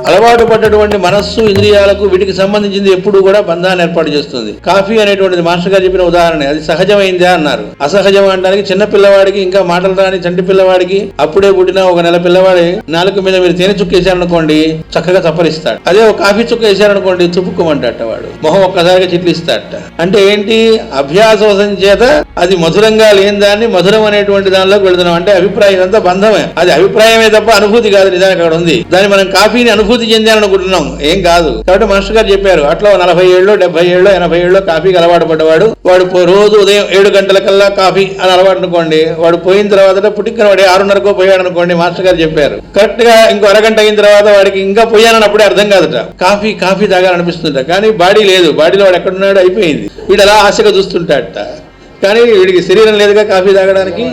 అలవాటు పడ్డటువంటి మనస్సు, ఇంద్రియాలకు వీటికి సంబంధించింది ఎప్పుడు కూడా బంధాన్ని ఏర్పాటు చేస్తుంది. కాఫీ అనేటువంటిది మాస్టర్ గారు చెప్పిన ఉదాహరణ, అది సహజమైందా అన్నారు. అసహజం అనడానికి చిన్న పిల్లవాడికి, ఇంకా మాటలు రాని చంటి పిల్లవాడికి, అప్పుడే పుట్టిన ఒక నెల పిల్లవాడి నాలుగు మీద మీరు తేనె చుక్క వేసారనుకోండి చక్కగా చప్పరిస్తాడు. అదే ఒక కాఫీ చుక్క వేసారనుకోండి చుప్పుకోమంటట, వాడు మొహం ఒక్కసారిగా చిట్లిస్తాడట. అంటే ఏంటి? అభ్యాసం చేత అది మధురంగా లేని దాన్ని మధురం అనేటువంటి దానిలోకి వెళుతున్నాం. అంటే అభిప్రాయం అంతా బంధమే, అది అభిప్రాయమే తప్ప అనుభూతి కాదు. నిజానికి అక్కడ ఉంది. దాన్ని మనం కాఫీని అనుభూతి చెందాలనుకుంటున్నాం, ఏం కాదు. కాబట్టి మాస్టర్ గారు చెప్పారు, అట్లా 40 ఏళ్ళు 70 ఏళ్ళు 80 ఏళ్ళు కాఫీకి అలవాటు పడ్డవాడు, వాడు రోజు ఉదయం 7 గంటలకల్లా కాఫీ అని అలవాటు అనుకోండి, వాడు పోయిన తర్వాత పుట్టిన వాడు 6:30కో పోయాడు అనుకోండి, మాస్టర్ గారు చెప్పారు కరెక్ట్ గా ఇంకో అరగంట అయిన తర్వాత వాడికి ఇంకా పోయానని అప్పుడే అర్థం కాదట, కాఫీ కాఫీ తాగాలనిపిస్తుంట. కానీ బాడీ లేదు, బాడీలో వాడు ఎక్కడున్నాడు అయిపోయింది. వీడు అలా ఆశగా చూస్తుంటాడట, కానీ వీడికి శరీరం లేదుగా కాఫీ తాగడానికి.